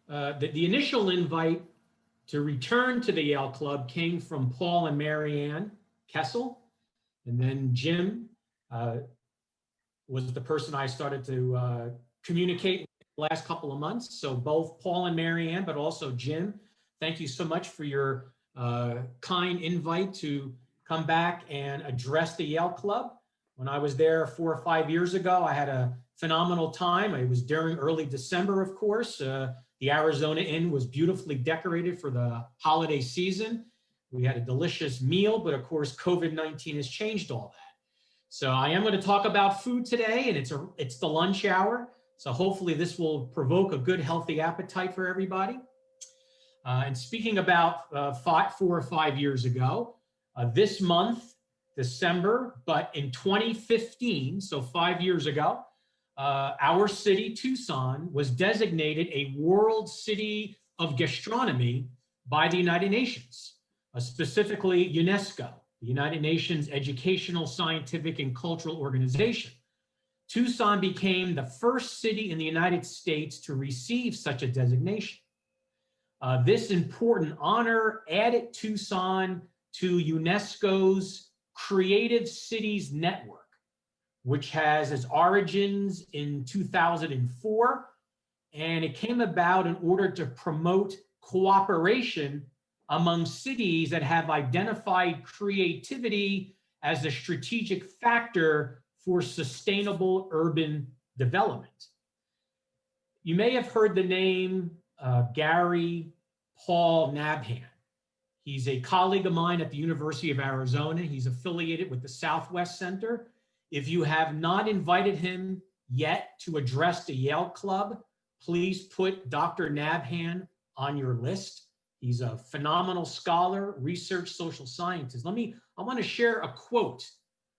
the initial invite to return to the Yale Club came from Paul and Marianne Kessel. And then Jim was the person I started to communicate with the last couple of months. So both Paul and Marianne, but also Jim, thank you so much for your kind invite to come back and address the Yale Club. When I was there 4 or 5 years ago, I had a phenomenal time. It was during early December, of course. The Arizona Inn was beautifully decorated for the holiday season. We had a delicious meal, but of course, COVID-19 has changed all that. So I am going to talk about food today, and it's the lunch hour. So hopefully this will provoke a good, healthy appetite for everybody. And speaking about 4 or 5 years ago, this month, December, but in 2015, so 5 years ago, our city, Tucson, was designated a World City of Gastronomy by the United Nations, specifically UNESCO, the United Nations Educational, Scientific, and Cultural Organization. Tucson became the first city in the United States to receive such a designation. This important honor added Tucson to UNESCO's Creative Cities Network, which has its origins in 2004, and it came about in order to promote cooperation among cities that have identified creativity as a strategic factor for sustainable urban development. You may have heard the name Gary Paul Nabhan. He's a colleague of mine at the University of Arizona. He's affiliated with the Southwest Center. If you have not invited him yet to address the Yale Club, please put Dr. Nabhan on your list. He's a phenomenal scholar, research social scientist. I want to share a quote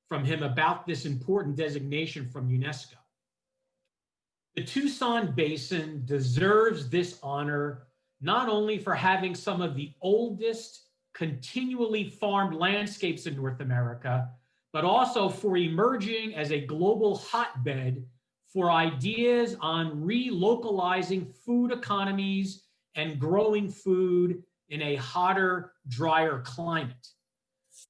from him about this important designation from UNESCO. The Tucson Basin deserves this honor not only for having some of the oldest continually farmed landscapes in North America, but also for emerging as a global hotbed for ideas on relocalizing food economies and growing food in a hotter, drier climate. That's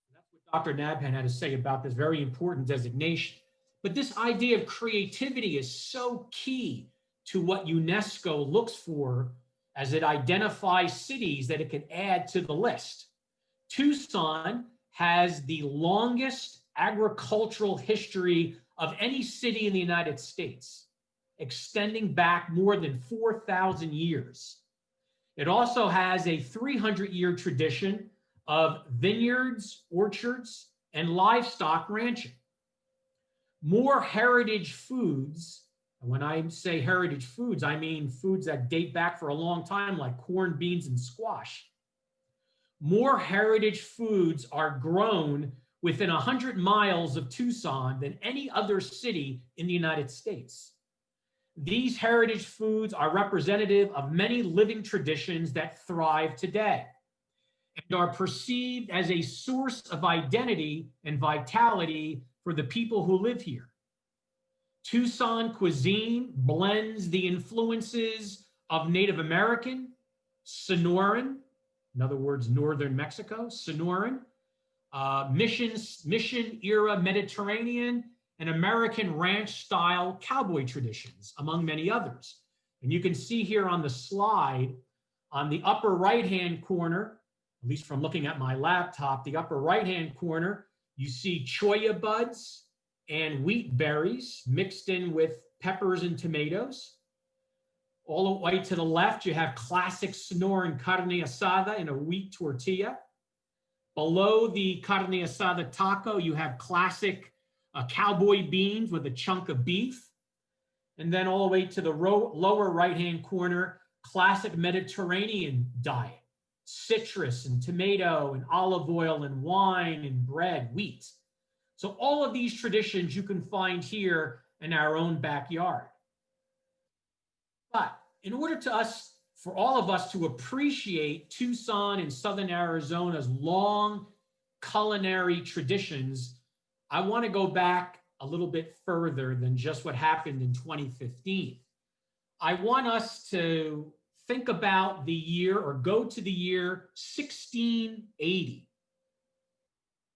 what Dr. Nabhan had to say about this very important designation. But this idea of creativity is so key to what UNESCO looks for as it identifies cities that it can add to the list. Tucson has the longest agricultural history of any city in the United States, extending back more than 4,000 years. It also has a 300-year tradition of vineyards, orchards, and livestock ranching. More heritage foods, and when I say heritage foods, I mean foods that date back for a long time, like corn, beans, and squash. More heritage foods are grown within 100 miles of Tucson than any other city in the United States. These heritage foods are representative of many living traditions that thrive today and are perceived as a source of identity and vitality for the people who live here. Tucson cuisine blends the influences of Native American, Sonoran, in other words, Northern Mexico, Sonoran, Mission-era Mediterranean, and American ranch-style cowboy traditions, among many others. And you can see here on the slide, on the upper right-hand corner, at least from looking at my laptop, the upper right-hand corner, you see cholla buds and wheat berries mixed in with peppers and tomatoes. All the way to the left, you have classic Sonoran carne asada in a wheat tortilla. Below the carne asada taco, you have classic cowboy beans with a chunk of beef. And then all the way to the lower right-hand corner, classic Mediterranean diet, citrus and tomato and olive oil and wine and bread, wheat. So all of these traditions you can find here in our own backyard. But in order for all of us to appreciate Tucson and Southern Arizona's long culinary traditions, I want to go back a little bit further than just what happened in 2015. I want us to think about the year or go to the year 1680.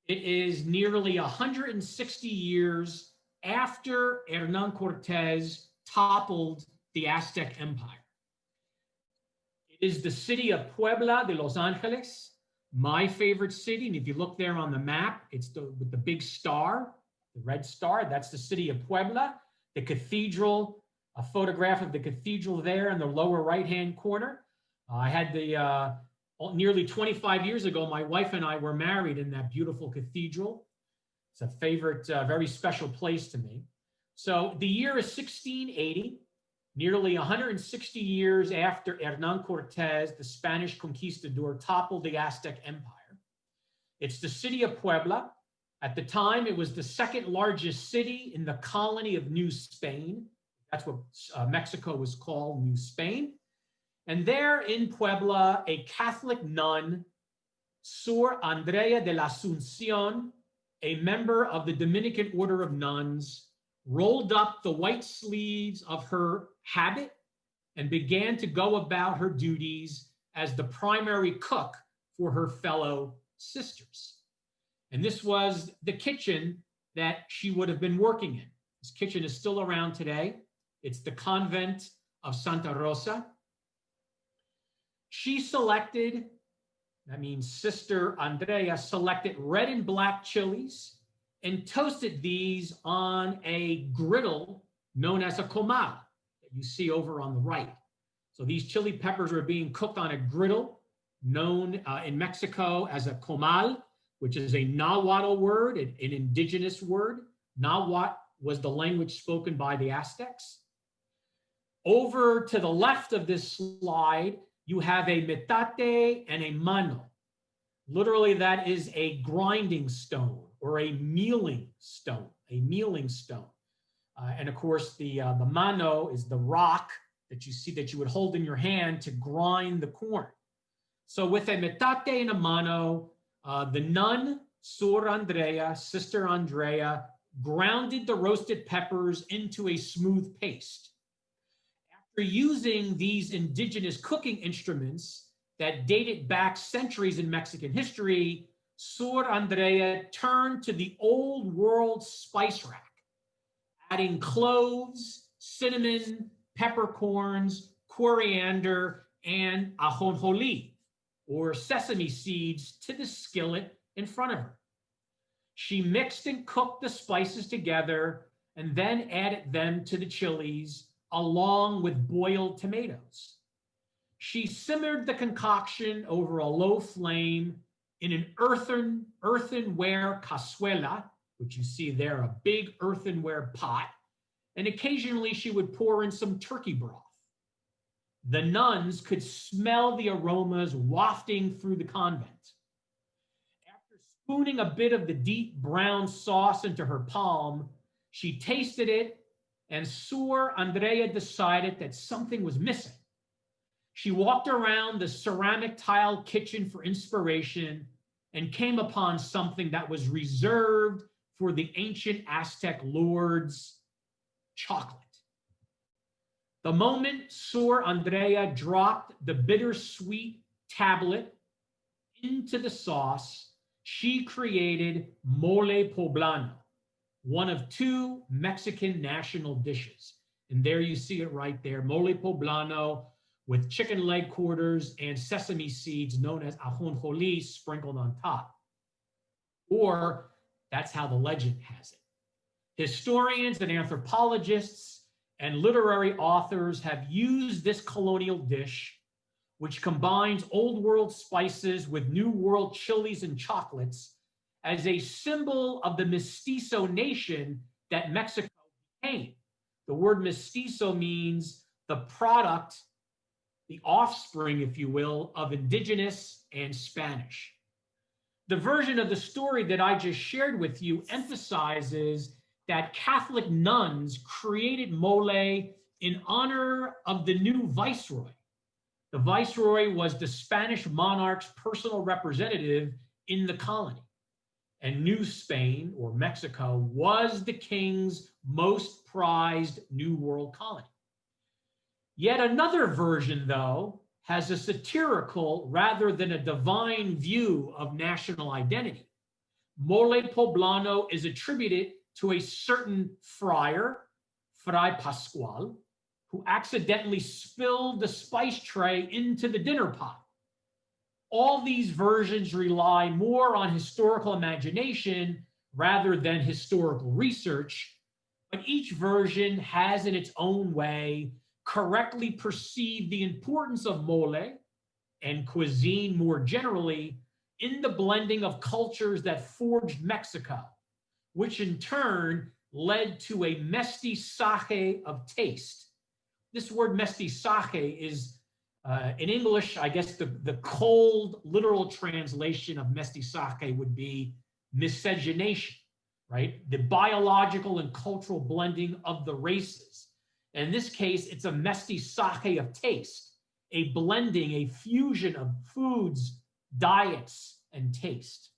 It is nearly 160 years after Hernán Cortés toppled the Aztec Empire. It is the city of Puebla de Los Angeles, my favorite city. And if you look there on the map, it's with the big star, the red star. That's the city of Puebla. The cathedral, a photograph of the cathedral there in the lower right-hand corner. I had the, nearly 25 years ago, my wife and I were married in that beautiful cathedral. It's a favorite, very special place to me. So the year is 1680, nearly 160 years after Hernán Cortés, the Spanish conquistador, toppled the Aztec Empire. It's the city of Puebla. At the time, it was the second largest city in the colony of New Spain. That's what Mexico was called, New Spain. And there in Puebla, a Catholic nun, Sor Andrea de la Asunción, a member of the Dominican Order of Nuns, rolled up the white sleeves of her habit and began to go about her duties as the primary cook for her fellow sisters. And this was the kitchen that she would have been working in. This kitchen is still around today. It's the convent of Santa Rosa. She selected, that means Sister Andrea selected red and black chilies and toasted these on a griddle known as a comal that you see over on the right. So these chili peppers were being cooked on a griddle known in Mexico as a comal, which is a Nahuatl word, an indigenous word. Nahuatl was the language spoken by the Aztecs. Over to the left of this slide, you have a metate and a mano. Literally, that is a grinding stone or a mealing stone, and of course, the mano is the rock that you see that you would hold in your hand to grind the corn. So with a metate and a mano, the nun, Sor Andrea, Sister Andrea, grounded the roasted peppers into a smooth paste. After using these indigenous cooking instruments that dated back centuries in Mexican history, Sor Andrea turned to the old world spice rack, adding cloves, cinnamon, peppercorns, coriander, and ajonjolí, or sesame seeds, to the skillet in front of her. She mixed and cooked the spices together and then added them to the chilies along with boiled tomatoes. She simmered the concoction over a low flame in an earthenware cazuela, which you see there, a big earthenware pot, and occasionally she would pour in some turkey broth. The nuns could smell the aromas wafting through the convent. After spooning a bit of the deep brown sauce into her palm, she tasted it, and Sor Andrea decided that something was missing. She walked around the ceramic tile kitchen for inspiration and came upon something that was reserved for the ancient Aztec lords: chocolate. The moment Sor Andrea dropped the bittersweet tablet into the sauce, she created mole poblano, one of two Mexican national dishes. And there you see it right there, mole poblano with chicken leg quarters and sesame seeds known as ajonjolí sprinkled on top. Or that's how the legend has it. Historians and anthropologists and literary authors have used this colonial dish, which combines old world spices with new world chilies and chocolates, as a symbol of the mestizo nation that Mexico became. The word mestizo means the product, the offspring, if you will, of indigenous and Spanish. The version of the story that I just shared with you emphasizes that Catholic nuns created mole in honor of the new viceroy. The viceroy was the Spanish monarch's personal representative in the colony. And New Spain, or Mexico, was the king's most prized New World colony. Yet another version, though, has a satirical rather than a divine view of national identity. Mole poblano is attributed to a certain friar, Fray Pascual, who accidentally spilled the spice tray into the dinner pot. All these versions rely more on historical imagination rather than historical research, but each version has in its own way correctly perceived the importance of mole and cuisine more generally in the blending of cultures that forged Mexico, which in turn led to a mestizaje of taste. This word mestizaje is, in English, I guess the cold literal translation of mestizaje would be miscegenation, right? The biological and cultural blending of the races. And in this case, it's a mestizaje of taste, a blending, a fusion of foods, diets, and taste.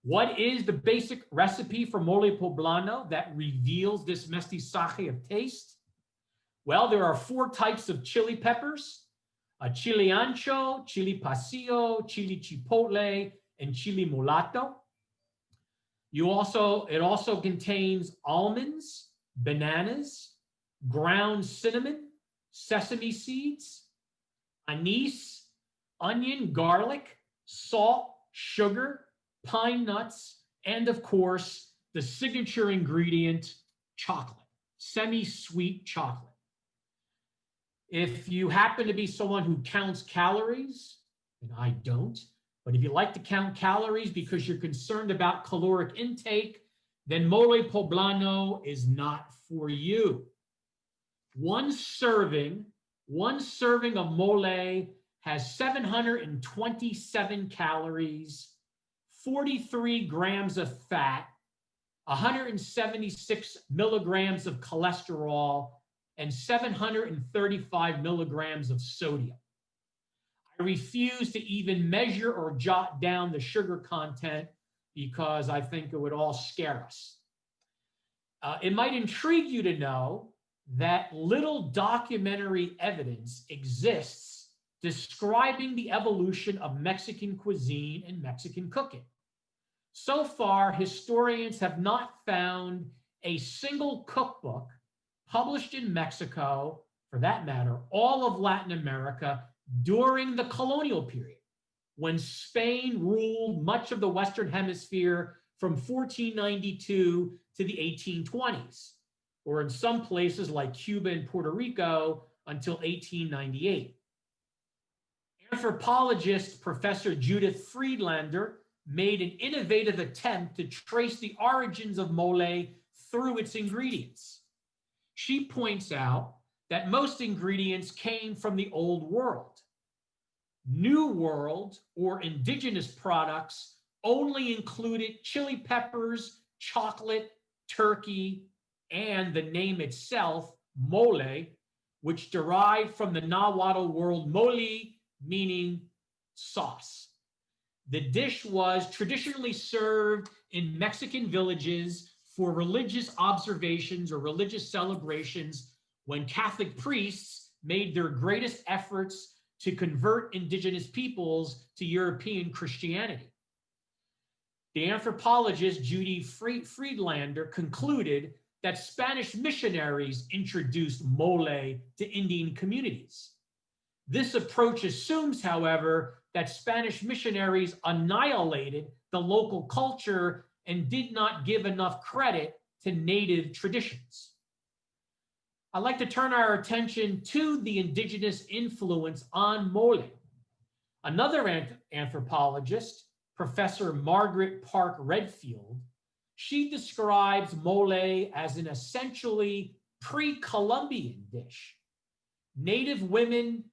What is the basic recipe for mole poblano that reveals this mestizaje of taste? Well, there are 4 types of chili peppers: chili ancho, chili pasilla, chili chipotle, and chili mulato. It also contains almonds, bananas, ground cinnamon, sesame seeds, anise, onion, garlic, salt, sugar, pine nuts, and of course, the signature ingredient, chocolate, semi-sweet chocolate. If you happen to be someone who counts calories, and I don't, but if you like to count calories because you're concerned about caloric intake, then mole poblano is not for you. One serving of mole has 727 calories, 43 grams of fat, 176 milligrams of cholesterol, and 735 milligrams of sodium. I refuse to even measure or jot down the sugar content because I think it would all scare us. It might intrigue you to know that little documentary evidence exists describing the evolution of Mexican cuisine and Mexican cooking. So far, historians have not found a single cookbook published in Mexico, for that matter, all of Latin America during the colonial period, when Spain ruled much of the Western Hemisphere from 1492 to the 1820s, or in some places like Cuba and Puerto Rico until 1898. Anthropologist Professor Judith Friedlander made an innovative attempt to trace the origins of mole through its ingredients. She points out that most ingredients came from the Old World. New World or indigenous products only included chili peppers, chocolate, turkey, and the name itself, mole, which derived from the Nahuatl word mole, meaning sauce. The dish was traditionally served in Mexican villages for religious observations or religious celebrations when Catholic priests made their greatest efforts to convert indigenous peoples to European Christianity. The anthropologist Judy Friedlander concluded that Spanish missionaries introduced mole to Indian communities. This approach assumes, however, that Spanish missionaries annihilated the local culture and did not give enough credit to native traditions. I'd like to turn our attention to the indigenous influence on mole. Another anthropologist, Professor Margaret Park Redfield, she describes mole as an essentially pre-Columbian dish. Native women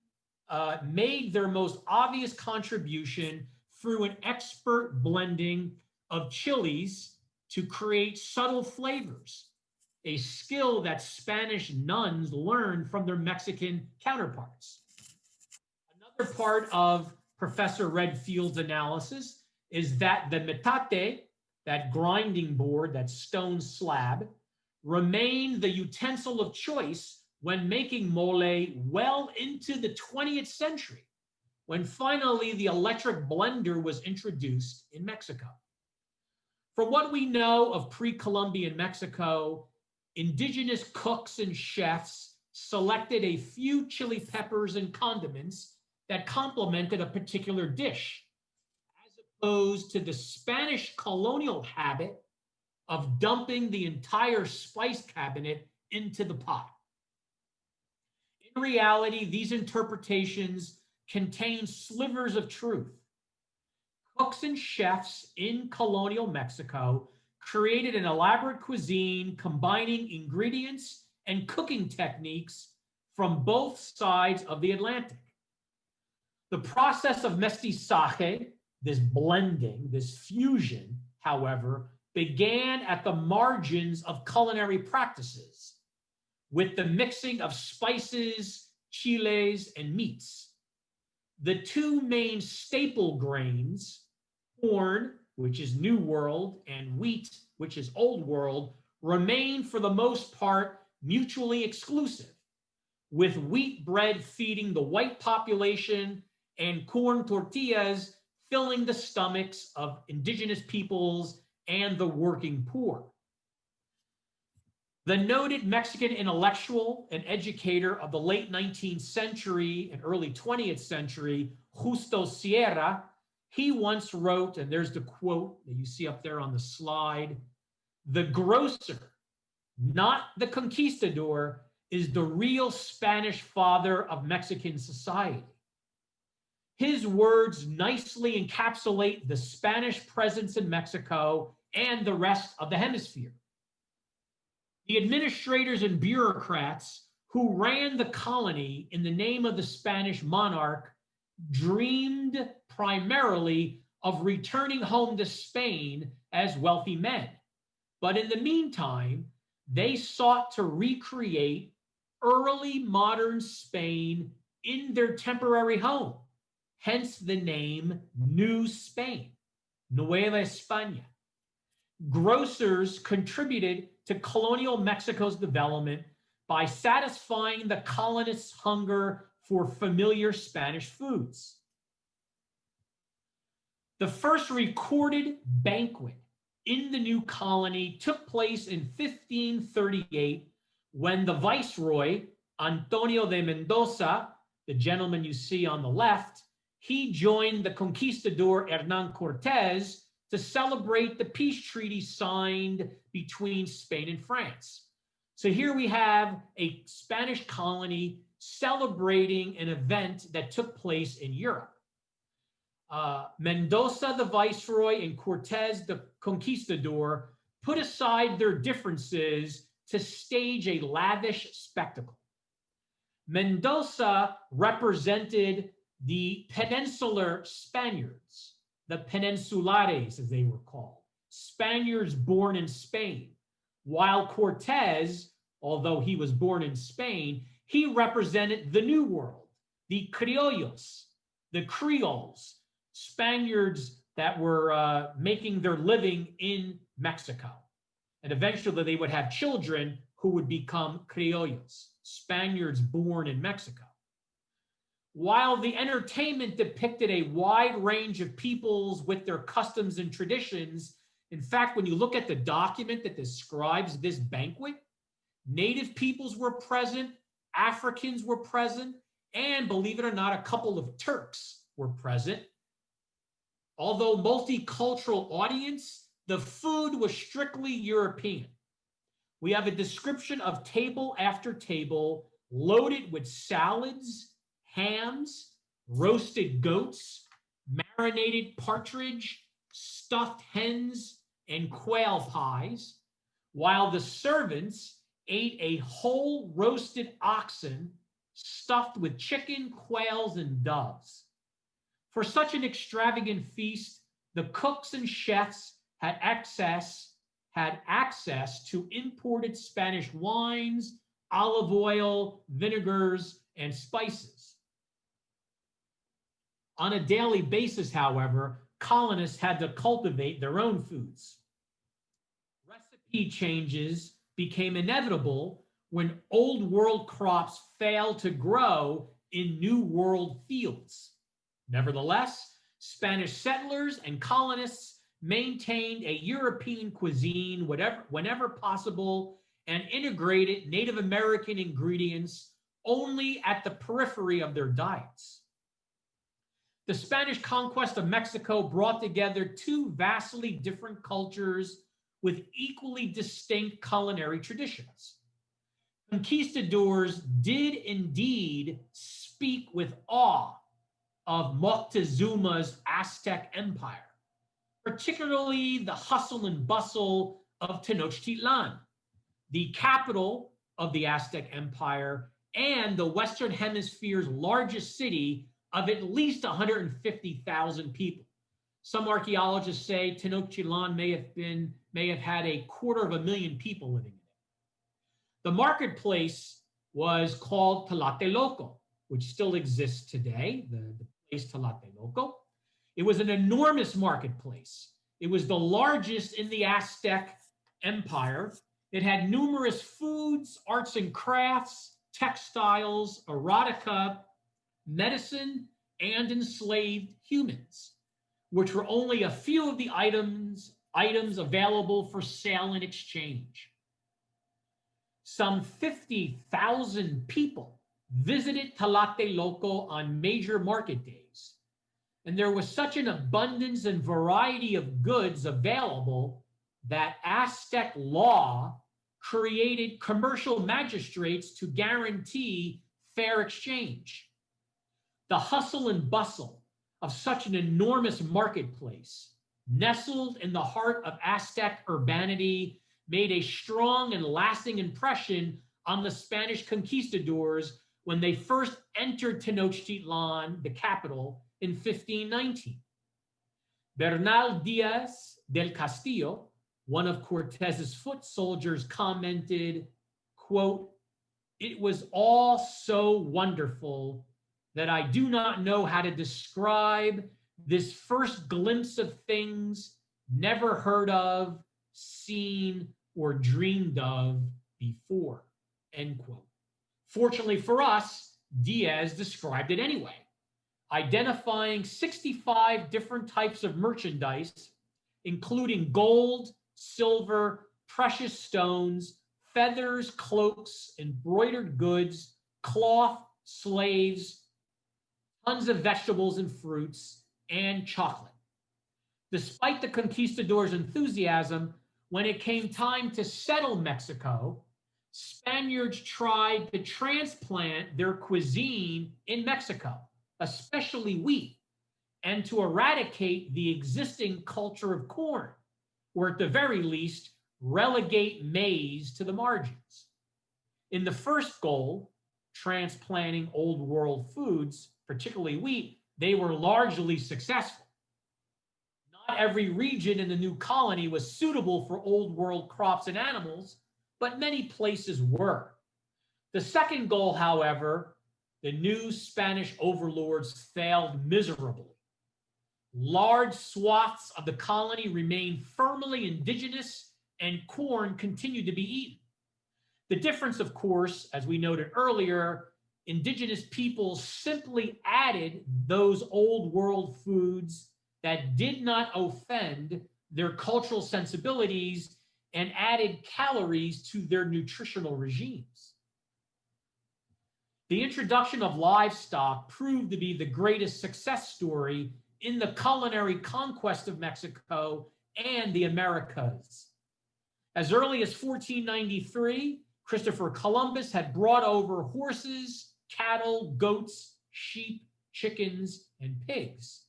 made their most obvious contribution through an expert blending of chilies to create subtle flavors, a skill that Spanish nuns learned from their Mexican counterparts. Another part of Professor Redfield's analysis is that the metate, that grinding board, that stone slab, remained the utensil of choice when making mole well into the 20th century, when finally the electric blender was introduced in Mexico. From what we know of pre-Columbian Mexico, indigenous cooks and chefs selected a few chili peppers and condiments that complemented a particular dish, as opposed to the Spanish colonial habit of dumping the entire spice cabinet into the pot. In reality, these interpretations contain slivers of truth. Cooks and chefs in colonial Mexico created an elaborate cuisine combining ingredients and cooking techniques from both sides of the Atlantic. The process of mestizaje, this blending, this fusion, however, began at the margins of culinary practices, with the mixing of spices, chiles, and meats. The two main staple grains, corn, which is New World, and wheat, which is Old World, remain for the most part mutually exclusive, with wheat bread feeding the white population and corn tortillas filling the stomachs of indigenous peoples and the working poor. The noted Mexican intellectual and educator of the late 19th century and early 20th century, Justo Sierra, he once wrote, and there's the quote that you see up there on the slide, "The grocer, not the conquistador, is the real Spanish father of Mexican society." His words nicely encapsulate the Spanish presence in Mexico and the rest of the hemisphere. The administrators and bureaucrats who ran the colony in the name of the Spanish monarch dreamed primarily of returning home to Spain as wealthy men. But in the meantime, they sought to recreate early modern Spain in their temporary home, hence the name New Spain, Nueva España. Grocers contributed to colonial Mexico's development by satisfying the colonists' hunger for familiar Spanish foods. The first recorded banquet in the new colony took place in 1538 when the viceroy, Antonio de Mendoza, the gentleman you see on the left, he joined the conquistador Hernán Cortés to celebrate the peace treaty signed between Spain and France. So here we have a Spanish colony celebrating an event that took place in Europe. Mendoza, the viceroy, and Cortés, the conquistador, put aside their differences to stage a lavish spectacle. Mendoza represented the peninsular Spaniards, the peninsulares as they were called, Spaniards born in Spain, while Cortés, although he was born in Spain, he represented the New World, the criollos, the Creoles, Spaniards that were making their living in Mexico. And eventually they would have children who would become criollos, Spaniards born in Mexico. While the entertainment depicted a wide range of peoples with their customs and traditions, in fact, when you look at the document that describes this banquet, Native peoples were present, Africans were present, and believe it or not, a couple of Turks were present. Although multicultural audience, the food was strictly European. We have a description of table after table loaded with salads, hams, roasted goats, marinated partridge, stuffed hens, and quail pies, while the servants ate a whole roasted oxen stuffed with chicken, quails, and doves. For such an extravagant feast, the cooks and chefs had access to imported Spanish wines, olive oil, vinegars, and spices. On a daily basis, however, colonists had to cultivate their own foods. Recipe changes became inevitable when Old World crops failed to grow in New World fields. Nevertheless, Spanish settlers and colonists maintained a European cuisine whenever possible and integrated Native American ingredients only at the periphery of their diets. The Spanish conquest of Mexico brought together two vastly different cultures with equally distinct culinary traditions. Conquistadors did indeed speak with awe of Moctezuma's Aztec Empire, particularly the hustle and bustle of Tenochtitlan, the capital of the Aztec Empire and the Western Hemisphere's largest city of at least 150,000 people. Some archaeologists say Tenochtitlan may have had 250,000 people living in it. The marketplace was called Tlatelolco, which still exists today, the place Tlatelolco. It was an enormous marketplace. It was the largest in the Aztec Empire. It had numerous foods, arts and crafts, textiles, erotica, medicine, and enslaved humans, which were only a few of the items available for sale and exchange. Some 50,000 people visited Tlatelolco on major market days, and there was such an abundance and variety of goods available that Aztec law created commercial magistrates to guarantee fair exchange. The hustle and bustle of such an enormous marketplace, nestled in the heart of Aztec urbanity, made a strong and lasting impression on the Spanish conquistadors when they first entered Tenochtitlan, the capital, in 1519. Bernal Diaz del Castillo, one of Cortez's foot soldiers, commented, quote, "It was all so wonderful that I do not know how to describe this first glimpse of things never heard of, seen, or dreamed of before," end quote. Fortunately for us, Diaz described it anyway, identifying 65 different types of merchandise, including gold, silver, precious stones, feathers, cloaks, embroidered goods, cloth, slaves, tons of vegetables and fruits, and chocolate. Despite the conquistadors' enthusiasm, when it came time to settle Mexico, Spaniards tried to transplant their cuisine in Mexico, especially wheat, and to eradicate the existing culture of corn, or at the very least, relegate maize to the margins. In the first goal, transplanting Old World foods, particularly wheat, they were largely successful. Not every region in the new colony was suitable for Old World crops and animals, but many places were. The second goal, however, the new Spanish overlords failed miserably. Large swaths of the colony remained firmly indigenous, and corn continued to be eaten. The difference, of course, as we noted earlier, indigenous peoples simply added those Old World foods that did not offend their cultural sensibilities and added calories to their nutritional regimes. The introduction of livestock proved to be the greatest success story in the culinary conquest of Mexico and the Americas. As early as 1493, Christopher Columbus had brought over horses, cattle, goats, sheep, chickens, and pigs.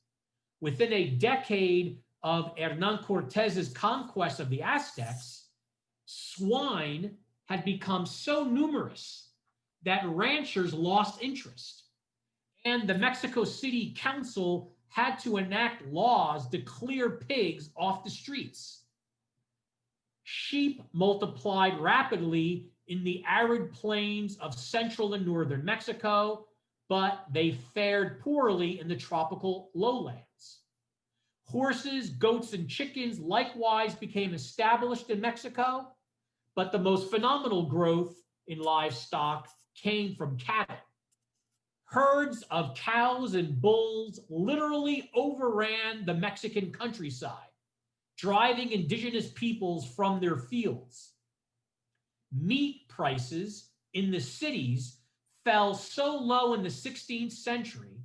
Within a decade of Hernan Cortez's conquest of the Aztecs, swine had become so numerous that ranchers lost interest, and the Mexico City Council had to enact laws to clear pigs off the streets. Sheep multiplied rapidly in the arid plains of central and northern Mexico, but they fared poorly in the tropical lowlands. Horses, goats, and chickens likewise became established in Mexico, but the most phenomenal growth in livestock came from cattle. Herds of cows and bulls literally overran the Mexican countryside, driving indigenous peoples from their fields. Meat prices in the cities fell so low in the 16th century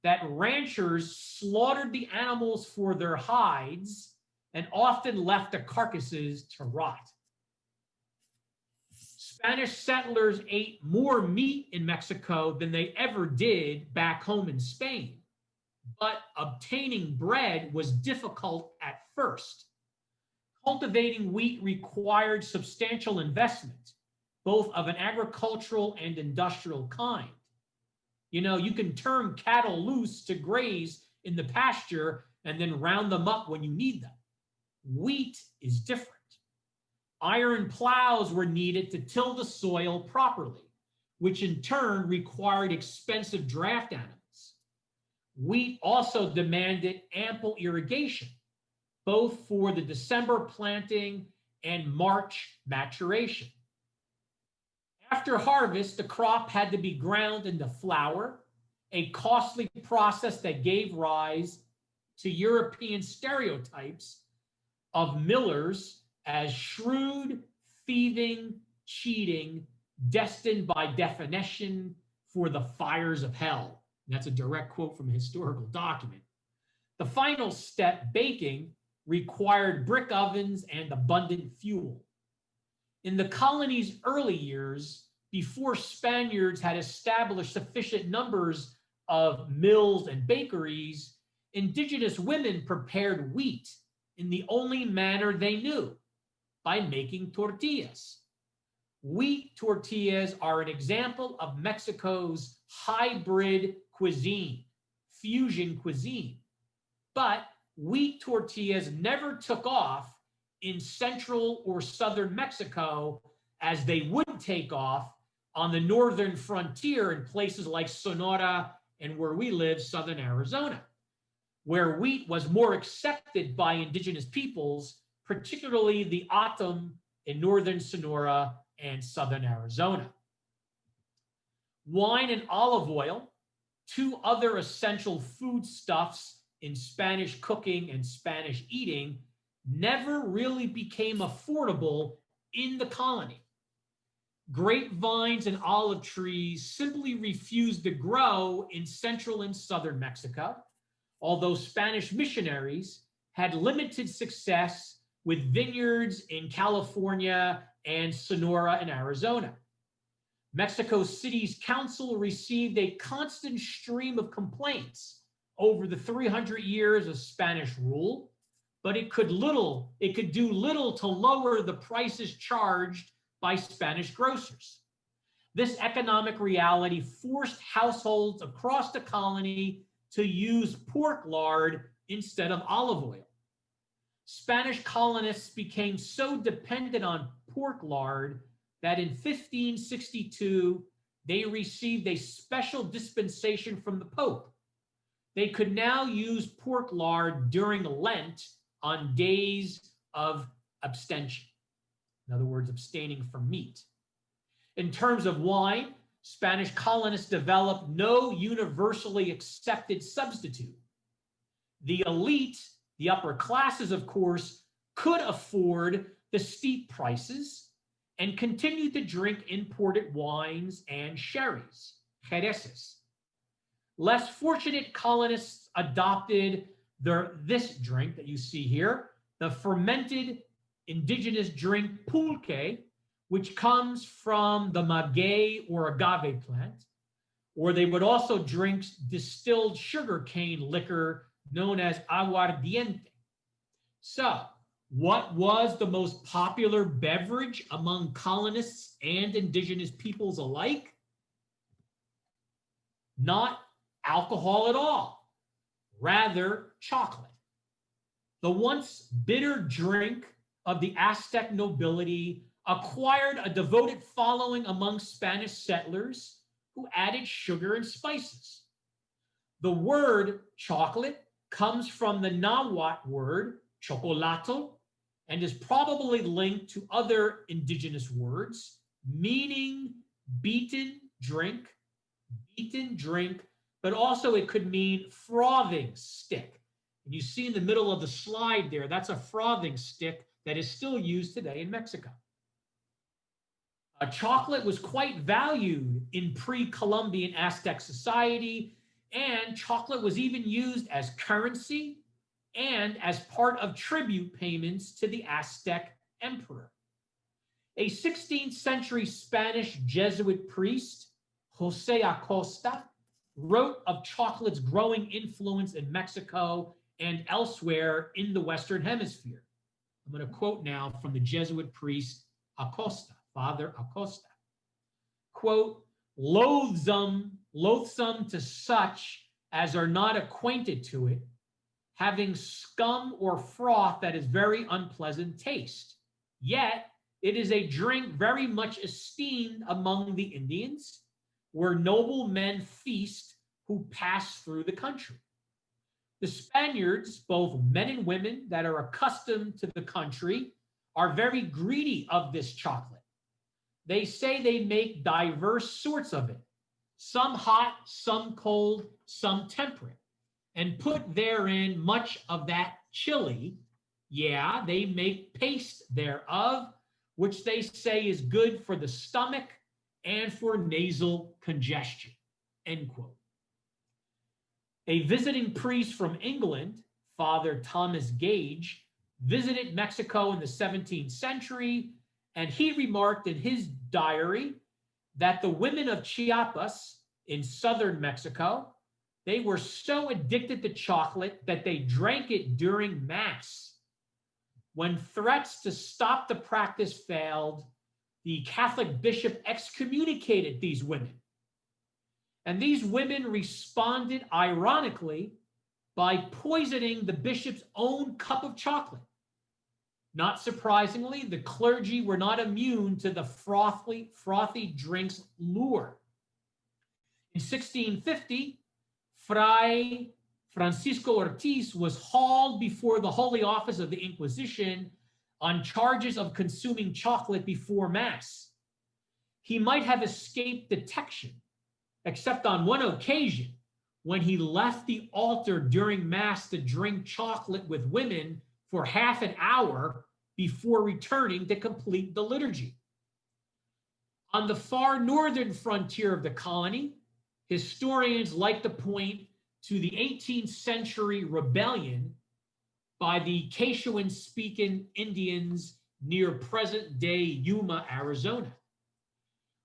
that ranchers slaughtered the animals for their hides and often left the carcasses to rot. Spanish settlers ate more meat in Mexico than they ever did back home in Spain, but obtaining bread was difficult at first. Cultivating wheat required substantial investment, both of an agricultural and industrial kind. You know, you can turn cattle loose to graze in the pasture and then round them up when you need them. Wheat is different. Iron plows were needed to till the soil properly, which in turn required expensive draft animals. Wheat also demanded ample irrigation, both for the December planting and March maturation. After harvest, the crop had to be ground into flour, a costly process that gave rise to European stereotypes of millers as shrewd, thieving, cheating, destined by definition for the fires of hell. And that's a direct quote from a historical document. The final step, baking, required brick ovens and abundant fuel. In the colony's early years, before Spaniards had established sufficient numbers of mills and bakeries, indigenous women prepared wheat in the only manner they knew, by making tortillas. Wheat tortillas are an example of Mexico's hybrid cuisine, fusion cuisine. But wheat tortillas never took off in central or southern Mexico as they would take off on the northern frontier in places like Sonora and where we live, southern Arizona, where wheat was more accepted by indigenous peoples, particularly the Atum in northern Sonora and southern Arizona. Wine and olive oil, two other essential foodstuffs in Spanish cooking and Spanish eating, never really became affordable in the colony. Grapevines and olive trees simply refused to grow in central and southern Mexico, although Spanish missionaries had limited success with vineyards in California and Sonora and Arizona. Mexico City's council received a constant stream of complaints over the 300 years of Spanish rule, but it could do little to lower the prices charged by Spanish grocers. This economic reality forced households across the colony to use pork lard instead of olive oil. Spanish colonists became so dependent on pork lard that in 1562, they received a special dispensation from the Pope. They could now use pork lard during Lent on days of abstention. In other words, abstaining from meat. In terms of wine, Spanish colonists developed no universally accepted substitute. The elite, the upper classes, of course, could afford the steep prices and continued to drink imported wines and sherries, jerezes. Less fortunate colonists adopted this drink that you see here, the fermented indigenous drink pulque, which comes from the maguey or agave plant, or they would also drink distilled sugarcane liquor known as aguardiente. So, what was the most popular beverage among colonists and indigenous peoples alike? Not alcohol at all, rather chocolate. The once bitter drink of the Aztec nobility acquired a devoted following among Spanish settlers who added sugar and spices. The word chocolate comes from the Nahuatl word chocolato and is probably linked to other indigenous words, meaning beaten drink, but also it could mean frothing stick. And you see in the middle of the slide there, that's a frothing stick that is still used today in Mexico. Chocolate was quite valued in pre-Columbian Aztec society, and chocolate was even used as currency and as part of tribute payments to the Aztec emperor. A 16th century Spanish Jesuit priest, Jose Acosta, wrote of chocolate's growing influence in Mexico and elsewhere in the Western Hemisphere. I'm going to quote now from the Jesuit priest Acosta, Father Acosta. Quote, loathsome to such as are not acquainted to it, having scum or froth that is very unpleasant taste. Yet it is a drink very much esteemed among the Indians, where noble men feast who pass through the country. The Spaniards, both men and women that are accustomed to the country, are very greedy of this chocolate. They say they make diverse sorts of it, some hot, some cold, some temperate, and put therein much of that chili. Yeah, they make paste thereof, which they say is good for the stomach and for nasal congestion, end quote. A visiting priest from England, Father Thomas Gage, visited Mexico in the 17th century, and he remarked in his diary that the women of Chiapas in southern Mexico, they were so addicted to chocolate that they drank it during Mass. When threats to stop the practice failed, the Catholic bishop excommunicated these women. And these women responded, ironically, by poisoning the bishop's own cup of chocolate. Not surprisingly, the clergy were not immune to the frothy drink's lure. In 1650, Fray Francisco Ortiz was hauled before the Holy Office of the Inquisition on charges of consuming chocolate before Mass. He might have escaped detection, except on one occasion when he left the altar during Mass to drink chocolate with women for half an hour before returning to complete the liturgy. On the far northern frontier of the colony, historians like to point to the 18th century rebellion by the Quechuan-speaking Indians near present-day Yuma, Arizona.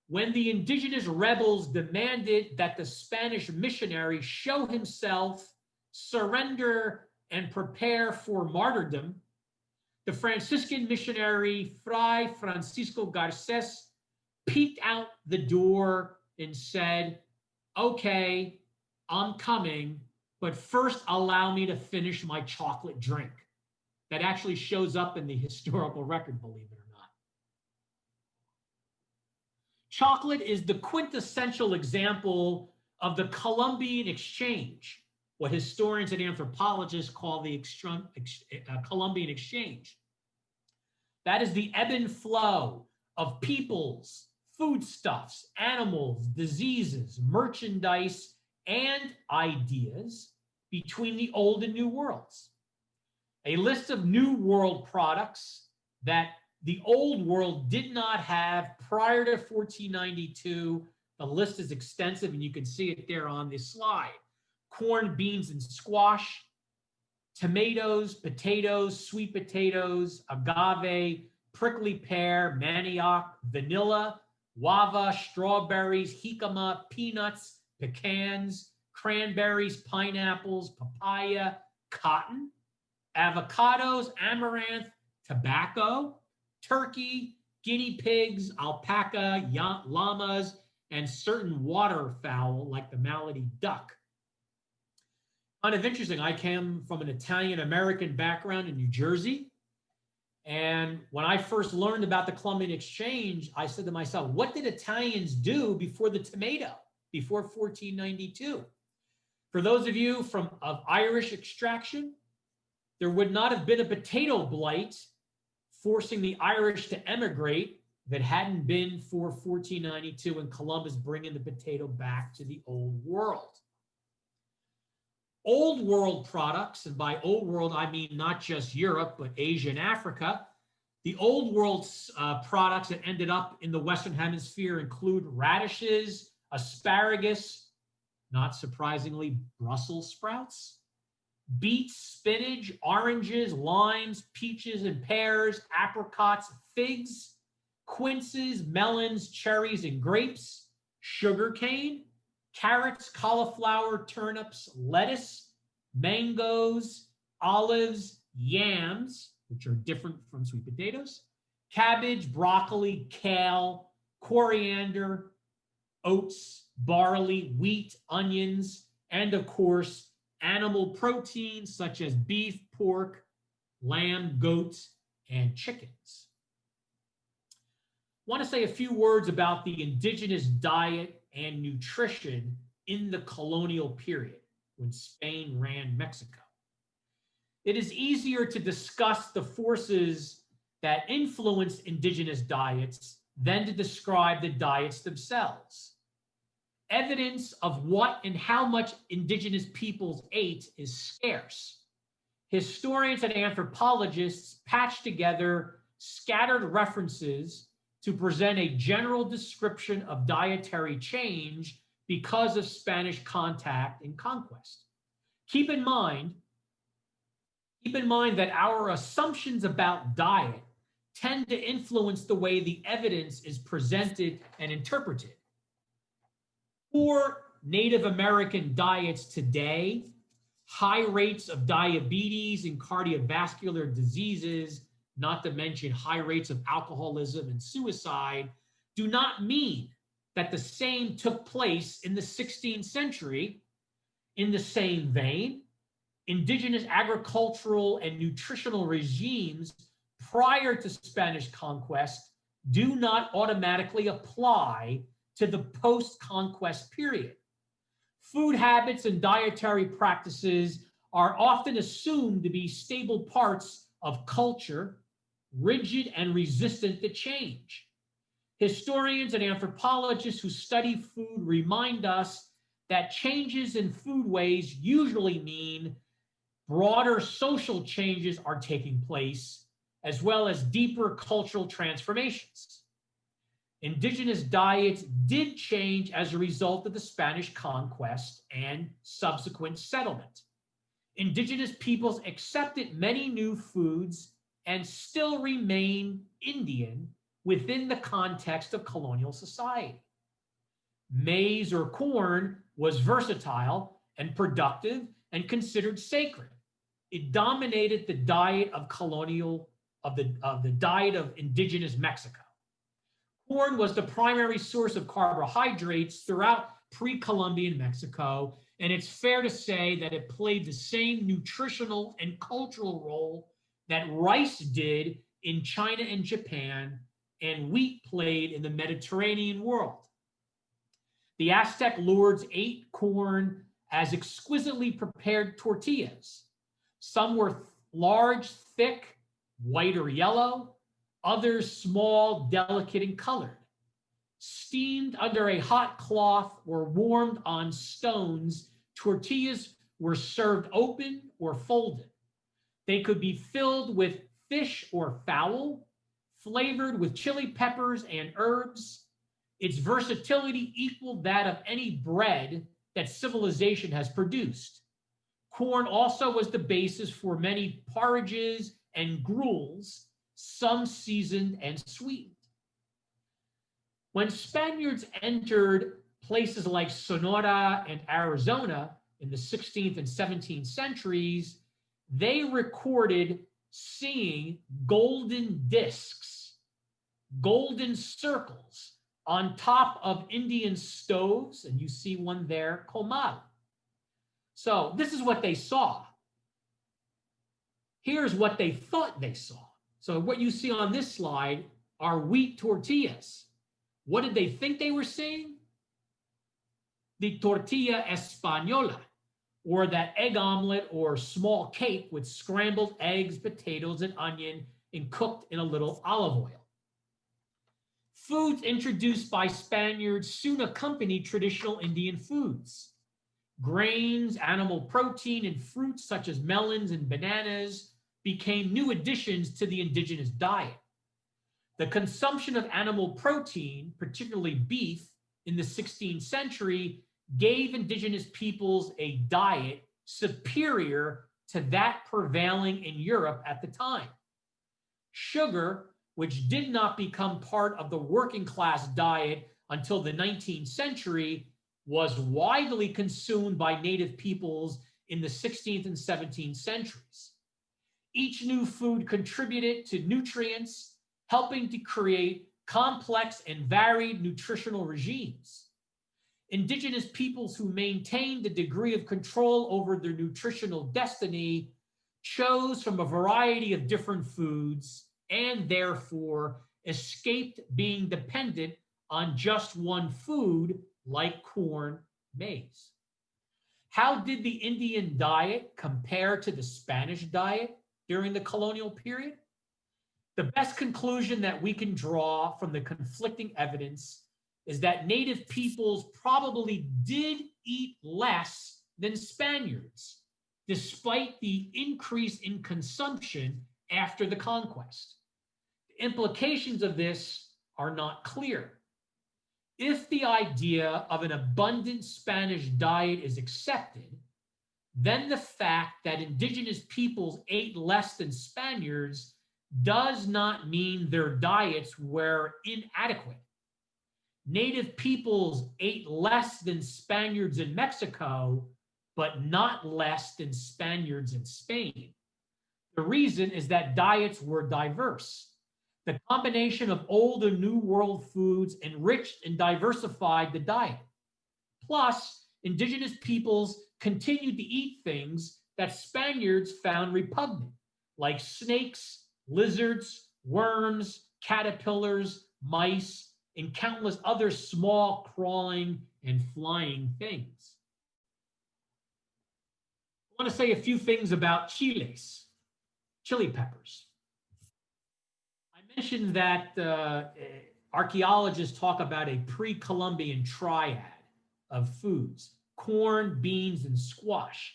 When the indigenous rebels demanded that the Spanish missionary show himself, surrender, and prepare for martyrdom, the Franciscan missionary Fray Francisco Garces peeked out the door and said, okay, I'm coming, but first allow me to finish my chocolate drink. That actually shows up in the historical record, believe it or not. Chocolate is the quintessential example of the Columbian exchange, what historians and anthropologists call the Columbian exchange. That is the ebb and flow of peoples, foodstuffs, animals, diseases, merchandise, and ideas between the old and new worlds. A list of new world products that the old world did not have prior to 1492. The list is extensive, and you can see it there on this slide. Corn, beans, and squash, tomatoes, potatoes, sweet potatoes, agave, prickly pear, manioc, vanilla, guava, strawberries, jicama, peanuts, pecans, cranberries, pineapples, papaya, cotton, avocados, amaranth, tobacco, turkey, guinea pigs, alpaca, llamas, and certain waterfowl like the malady duck. Kind of interesting, I came from an Italian-American background in New Jersey. And when I first learned about the Columbian exchange, I said to myself, what did Italians do before the tomato, before 1492? For those of you of Irish extraction, there would not have been a potato blight forcing the Irish to emigrate if it hadn't been for 1492 and Columbus bringing the potato back to the Old World. Old World products, and by Old World I mean not just Europe, but Asia and Africa. The Old World products that ended up in the Western Hemisphere include radishes, asparagus, not surprisingly, Brussels sprouts, beets, spinach, oranges, limes, peaches and pears, apricots, figs, quinces, melons, cherries, and grapes, sugarcane, carrots, cauliflower, turnips, lettuce, mangoes, olives, yams, which are different from sweet potatoes, cabbage, broccoli, kale, coriander, oats, barley, wheat, onions, and of course, animal proteins such as beef, pork, lamb, goats, and chickens. I want to say a few words about the indigenous diet and nutrition in the colonial period when Spain ran Mexico. It is easier to discuss the forces that influenced indigenous diets than to describe the diets themselves. Evidence of what and how much indigenous peoples ate is scarce. Historians and anthropologists patch together scattered references to present a general description of dietary change because of Spanish contact and conquest. Keep in mind that our assumptions about diet tend to influence the way the evidence is presented and interpreted. For Native American diets today, high rates of diabetes and cardiovascular diseases, not to mention high rates of alcoholism and suicide, do not mean that the same took place in the 16th century. In the same vein, indigenous agricultural and nutritional regimes prior to Spanish conquest do not automatically apply to the post-conquest period. Food habits and dietary practices are often assumed to be stable parts of culture, rigid and resistant to change. Historians and anthropologists who study food remind us that changes in foodways usually mean broader social changes are taking place, as well as deeper cultural transformations. Indigenous diets did change as a result of the Spanish conquest and subsequent settlement. Indigenous peoples accepted many new foods and still remain Indian within the context of colonial society. Maize or corn was versatile and productive and considered sacred. It dominated the diet of the diet of indigenous Mexico. Corn was the primary source of carbohydrates throughout pre-Columbian Mexico, and it's fair to say that it played the same nutritional and cultural role that rice did in China and Japan, and wheat played in the Mediterranean world. The Aztec lords ate corn as exquisitely prepared tortillas. Some were large, thick, white or yellow, others small, delicate, and colored. Steamed under a hot cloth or warmed on stones, tortillas were served open or folded. They could be filled with fish or fowl, flavored with chili peppers and herbs. Its versatility equaled that of any bread that civilization has produced. Corn also was the basis for many porridges and gruels, some seasoned and sweetened. When Spaniards entered places like Sonora and Arizona in the 16th and 17th centuries, they recorded seeing golden discs, golden circles on top of Indian stoves, and you see one there, comal. So this is what they saw. Here's what they thought they saw. So what you see on this slide are wheat tortillas. What did they think they were seeing? The tortilla española, or that egg omelet or small cake with scrambled eggs, potatoes, and onion, and cooked in a little olive oil. Foods introduced by Spaniards soon accompanied traditional Indian foods. Grains, animal protein, and fruits such as melons and bananas became new additions to the indigenous diet. The consumption of animal protein, particularly beef, in the 16th century gave indigenous peoples a diet superior to that prevailing in Europe at the time. Sugar, which did not become part of the working class diet until the 19th century, was widely consumed by native peoples in the 16th and 17th centuries. Each new food contributed to nutrients, helping to create complex and varied nutritional regimes. Indigenous peoples who maintained a degree of control over their nutritional destiny chose from a variety of different foods and therefore escaped being dependent on just one food like corn, maize. How did the Indian diet compare to the Spanish diet during the colonial period? The best conclusion that we can draw from the conflicting evidence is that native peoples probably did eat less than Spaniards, despite the increase in consumption after the conquest. The implications of this are not clear. If the idea of an abundant Spanish diet is accepted, then the fact that indigenous peoples ate less than Spaniards does not mean their diets were inadequate. Native peoples ate less than Spaniards in Mexico, but not less than Spaniards in Spain. The reason is that diets were diverse. The combination of old and new world foods enriched and diversified the diet. Plus, indigenous peoples continued to eat things that Spaniards found repugnant, like snakes, lizards, worms, caterpillars, mice, and countless other small crawling and flying things. I want to say a few things about chiles, chili peppers. I mentioned that archaeologists talk about a pre-Columbian triad of foods: corn, beans, and squash.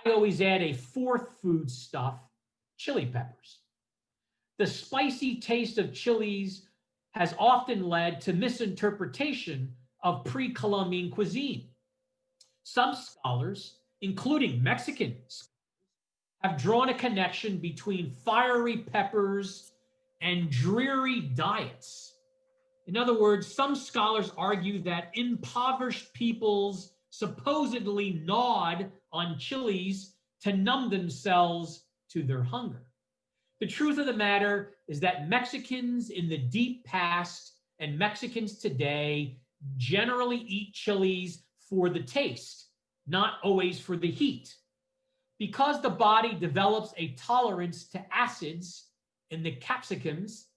I always add a fourth foodstuff, chili peppers. The spicy taste of chilies has often led to misinterpretation of pre-Columbian cuisine. Some scholars, including Mexicans, have drawn a connection between fiery peppers and dreary diets. In other words, some scholars argue that impoverished peoples supposedly gnawed on chilies to numb themselves to their hunger. The truth of the matter is that Mexicans in the deep past and Mexicans today generally eat chilies for the taste, not always for the heat. Because the body develops a tolerance to acids in the capsicums,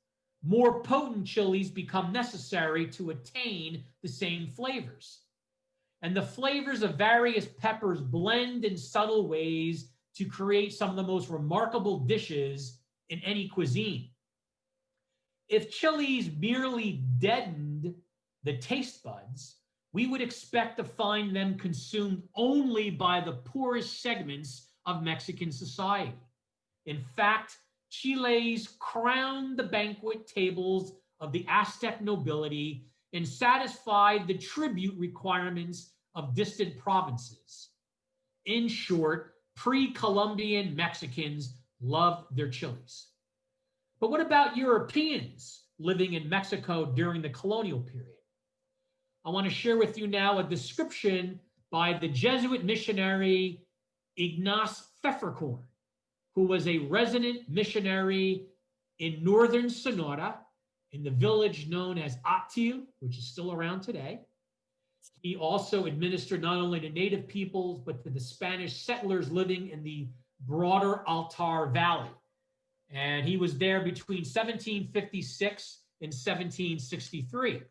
more potent chilies become necessary to attain the same flavors. And the flavors of various peppers blend in subtle ways to create some of the most remarkable dishes in any cuisine. If chilies merely deadened the taste buds, we would expect to find them consumed only by the poorest segments of Mexican society. In fact, chiles crowned the banquet tables of the Aztec nobility and satisfied the tribute requirements of distant provinces. In short, pre-Columbian Mexicans loved their chilies. But what about Europeans living in Mexico during the colonial period? I want to share with you now a description by the Jesuit missionary Ignace Pfefferkorn, who was a resident missionary in northern Sonora in the village known as Atil, which is still around today. He also administered not only to native peoples, but to the Spanish settlers living in the broader Altar Valley. And he was there between 1756 and 1763.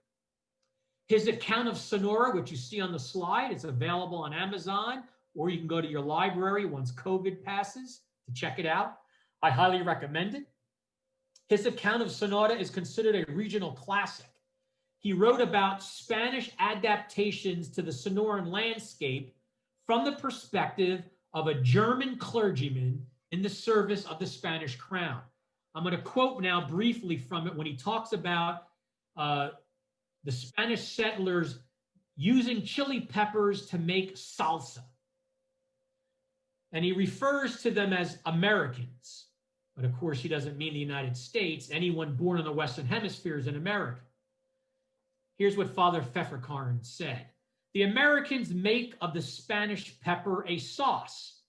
His account of Sonora, which you see on the slide, is available on Amazon, or you can go to your library once COVID passes to check it out. I highly recommend it. His account of Sonora is considered a regional classic. He wrote about Spanish adaptations to the Sonoran landscape from the perspective of a German clergyman in the service of the Spanish crown. I'm going to quote now briefly from it when he talks about the Spanish settlers using chili peppers to make salsa. And he refers to them as Americans. But of course, he doesn't mean the United States. Anyone born in the Western Hemisphere is an American. Here's what Father Pfefferkorn said. The Americans make of the Spanish pepper a sauce,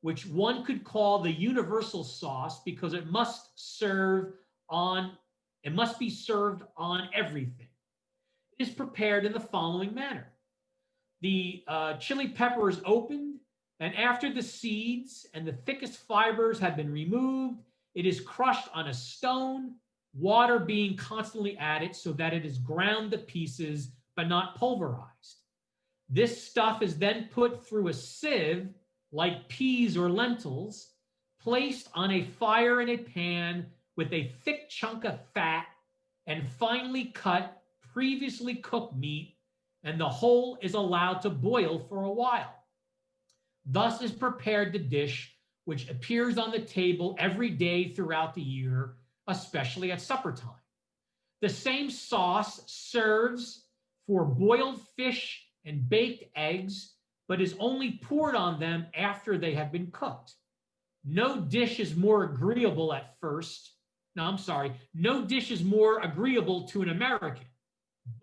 which one could call the universal sauce because it must be served on everything. It is prepared in the following manner. The chili pepper is opened, and after the seeds and the thickest fibers have been removed, it is crushed on a stone, water being constantly added so that it is ground to pieces but not pulverized. This stuff is then put through a sieve like peas or lentils, placed on a fire in a pan with a thick chunk of fat and finely cut, previously cooked meat, and the whole is allowed to boil for a while. Thus is prepared the dish which appears on the table every day throughout the year, especially at supper time. The same sauce serves for boiled fish and baked eggs, but is only poured on them after they have been cooked. No dish is more agreeable to an American,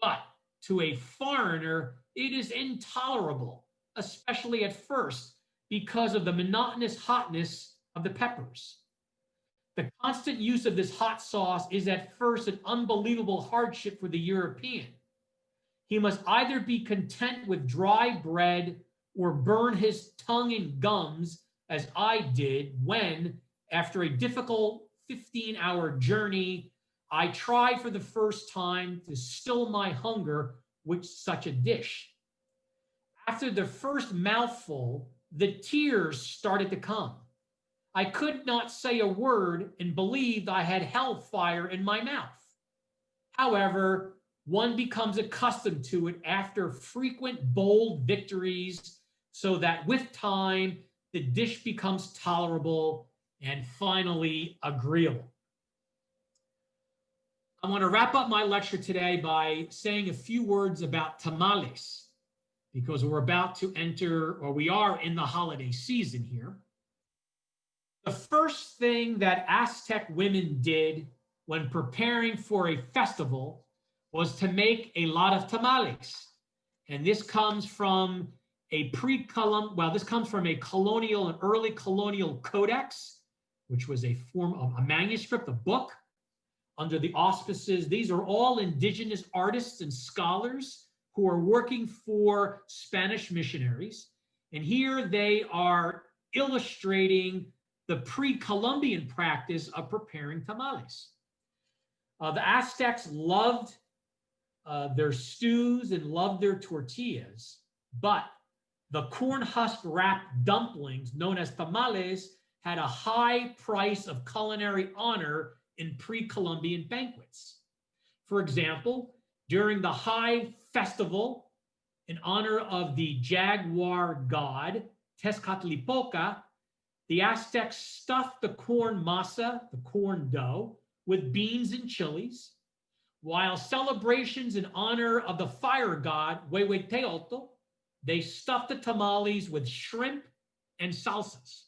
but to a foreigner, it is intolerable, especially at first, because of the monotonous hotness of the peppers. The constant use of this hot sauce is at first an unbelievable hardship for the European. He must either be content with dry bread or burn his tongue and gums, as I did when, after a difficult 15-hour journey, I tried for the first time to still my hunger with such a dish. After the first mouthful, the tears started to come. I could not say a word and believed I had hellfire in my mouth. However, one becomes accustomed to it after frequent bold victories, so that with time, the dish becomes tolerable and finally agreeable. I want to wrap up my lecture today by saying a few words about tamales, because we're about to enter, or we are in the holiday season here. The first thing that Aztec women did when preparing for a festival was to make a lot of tamales. And this comes from a colonial and early colonial codex, which was a form of a manuscript, a book, under the auspices. These are all indigenous artists and scholars who are working for Spanish missionaries. And here they are illustrating the pre-Columbian practice of preparing tamales. The Aztecs loved their stews and loved their tortillas, but the corn husk wrapped dumplings known as tamales had a high price of culinary honor in pre-Columbian banquets. For example, during the high festival in honor of the jaguar god Tezcatlipoca, the Aztecs stuffed the corn masa, the corn dough, with beans and chilies, while celebrations in honor of the fire god Huehueteotl, they stuffed the tamales with shrimp and salsas.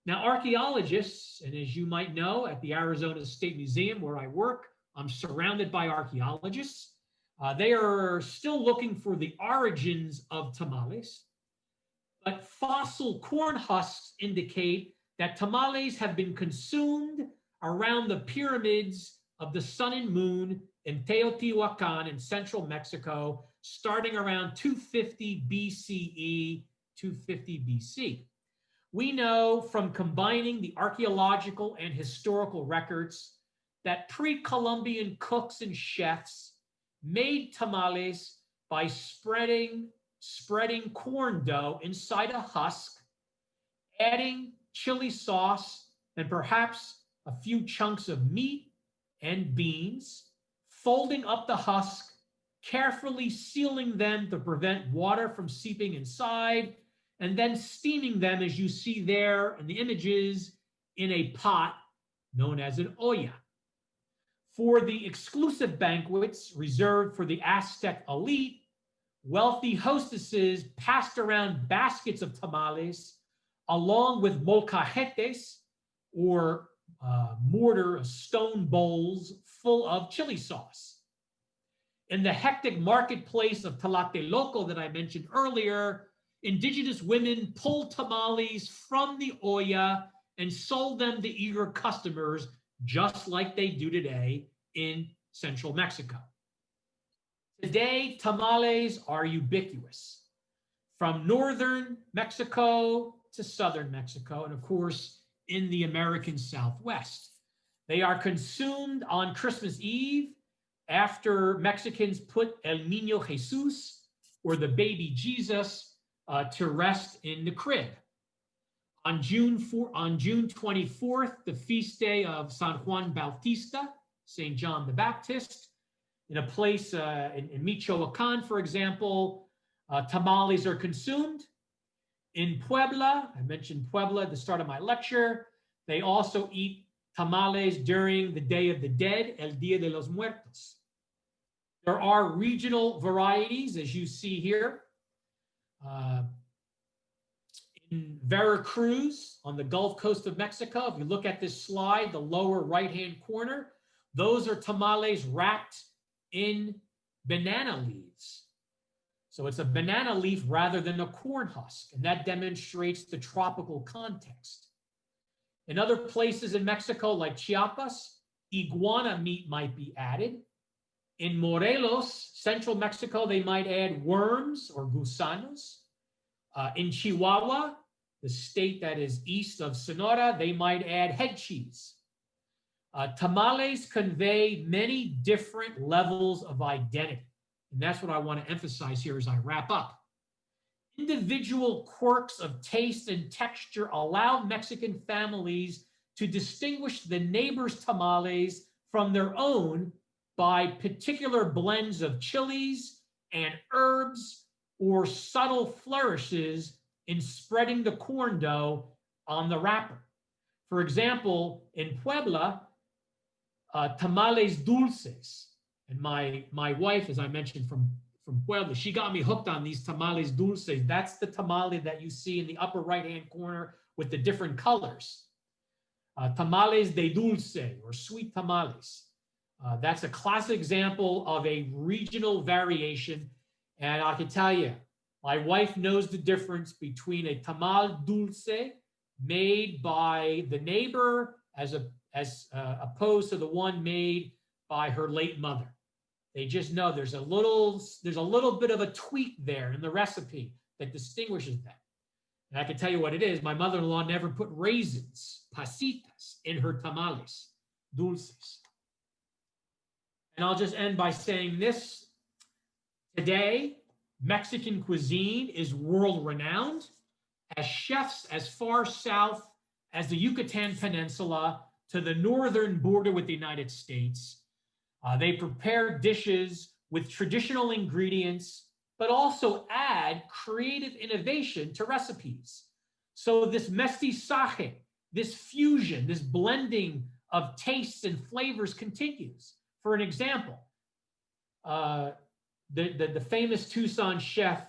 Now, archaeologists, and as you might know, at the Arizona State Museum where I work, I'm surrounded by archaeologists. They are still looking for the origins of tamales, but fossil corn husks indicate that tamales have been consumed around the pyramids of the sun and moon in Teotihuacan in central Mexico, starting around 250 BCE, 250 BC. We know from combining the archaeological and historical records that pre-Columbian cooks and chefs made tamales by spreading corn dough inside a husk, adding chili sauce, and perhaps a few chunks of meat and beans, folding up the husk, carefully sealing them to prevent water from seeping inside, and then steaming them, as you see there in the images, in a pot known as an olla. For the exclusive banquets reserved for the Aztec elite, wealthy hostesses passed around baskets of tamales along with molcajetes, or mortar, stone bowls full of chili sauce. In the hectic marketplace of Tlatelolco that I mentioned earlier, indigenous women pulled tamales from the olla and sold them to eager customers, just like they do today in central Mexico. Today, tamales are ubiquitous, from northern Mexico to southern Mexico, and of course, in the American Southwest. They are consumed on Christmas Eve after Mexicans put El Niño Jesus, or the baby Jesus, to rest in the crib. On June 24th, the feast day of San Juan Bautista, St. John the Baptist, in a place in Michoacan, for example, tamales are consumed. In Puebla, I mentioned Puebla at the start of my lecture, they also eat tamales during the Day of the Dead, El Dia de los Muertos. There are regional varieties, as you see here. In Veracruz, on the Gulf Coast of Mexico, if you look at this slide, the lower right-hand corner, those are tamales wrapped in banana leaves. So it's a banana leaf rather than a corn husk, and that demonstrates the tropical context. In other places in Mexico, like Chiapas, iguana meat might be added. In Morelos, central Mexico, they might add worms or gusanos. In Chihuahua, the state that is east of Sonora, they might add head cheese. Tamales convey many different levels of identity. And that's what I want to emphasize here as I wrap up. Individual quirks of taste and texture allow Mexican families to distinguish the neighbor's tamales from their own by particular blends of chilies and herbs or subtle flourishes in spreading the corn dough on the wrapper. For example, in Puebla, tamales dulces. And my wife, as I mentioned, from Puebla, she got me hooked on these tamales dulces. That's the tamale that you see in the upper right-hand corner with the different colors. Tamales de dulce, or sweet tamales. That's a classic example of a regional variation. And I can tell you, my wife knows the difference between a tamal dulce made by the neighbor as opposed to the one made by her late mother. They just know there's a little bit of a tweak there in the recipe that distinguishes them. And I can tell you what it is. My mother-in-law never put raisins, pasitas, in her tamales dulces. And I'll just end by saying this. Today, Mexican cuisine is world-renowned, as chefs as far south as the Yucatan Peninsula to the northern border with the United States. They prepare dishes with traditional ingredients, but also add creative innovation to recipes. So this mestizaje, this fusion, this blending of tastes and flavors continues. For an example, the famous Tucson chef,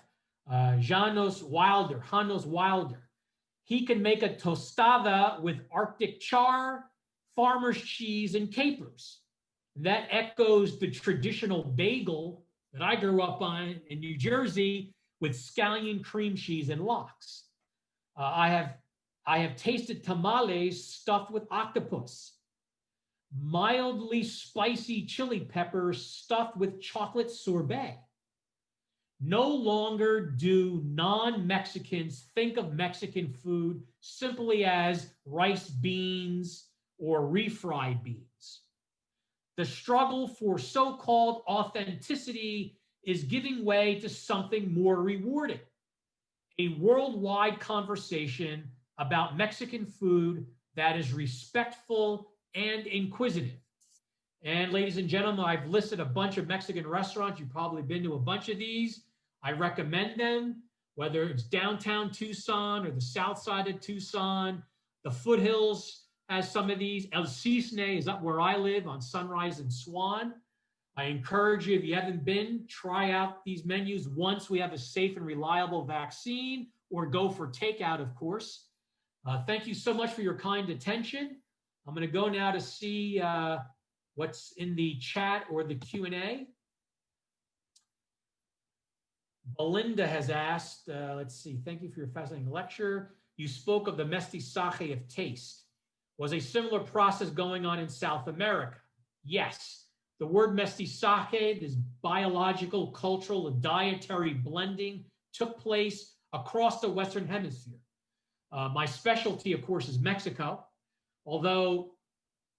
Janos Wilder, he can make a tostada with Arctic char, farmer's cheese, and capers. That echoes the traditional bagel that I grew up on in New Jersey with scallion cream cheese and lox. I have tasted tamales stuffed with octopus, mildly spicy chili peppers stuffed with chocolate sorbet. No longer do non-Mexicans think of Mexican food simply as rice, beans, or refried beans. The struggle for so-called authenticity is giving way to something more rewarding, a worldwide conversation about Mexican food that is respectful and inquisitive. And ladies and gentlemen, I've listed a bunch of Mexican restaurants. You've probably been to a bunch of these. I recommend them, whether it's downtown Tucson or the south side of Tucson. The foothills has some of these. El Cisne is up where I live on Sunrise and Swan. I encourage you, if you haven't been, try out these menus once we have a safe and reliable vaccine, or go for takeout, of course. Thank you so much for your kind attention. I'm going to go now to see what's in the chat or the Q&A. Belinda has asked, let's see, thank you for your fascinating lecture. You spoke of the mestizaje of taste. Was a similar process going on in South America? Yes. The word mestizaje, this biological, cultural, and dietary blending, took place across the Western Hemisphere. My specialty, of course, is Mexico, although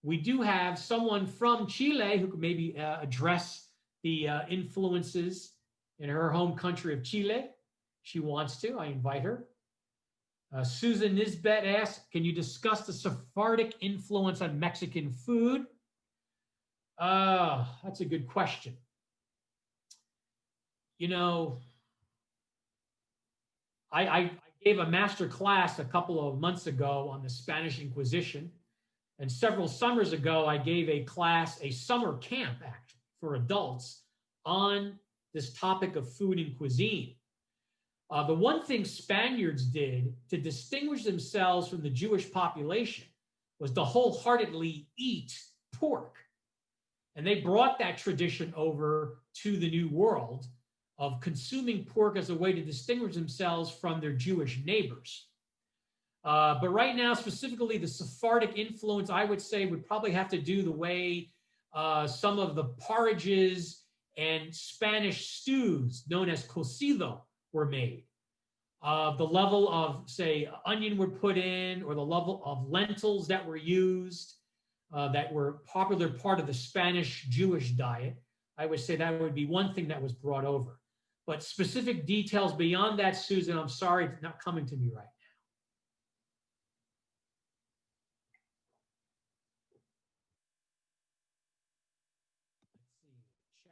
we do have someone from Chile who could maybe address the influences in her home country of Chile. She wants to. I invite her. Susan Nisbet asks, can you discuss the Sephardic influence on Mexican food? That's a good question. You know, I gave a master class a couple of months ago on the Spanish Inquisition. And several summers ago, I gave a class, a summer camp actually, for adults on this topic of food and cuisine. The one thing Spaniards did to distinguish themselves from the Jewish population was to wholeheartedly eat pork. And they brought that tradition over to the New World of consuming pork as a way to distinguish themselves from their Jewish neighbors. But right now, specifically the Sephardic influence, I would say would probably have to do the way some of the porridges and Spanish stews known as cocido were made. The level of, say, onion were put in, or the level of lentils that were used, that were popular part of the Spanish Jewish diet. I would say that would be one thing that was brought over. But specific details beyond that, Susan, I'm sorry, it's not coming to me right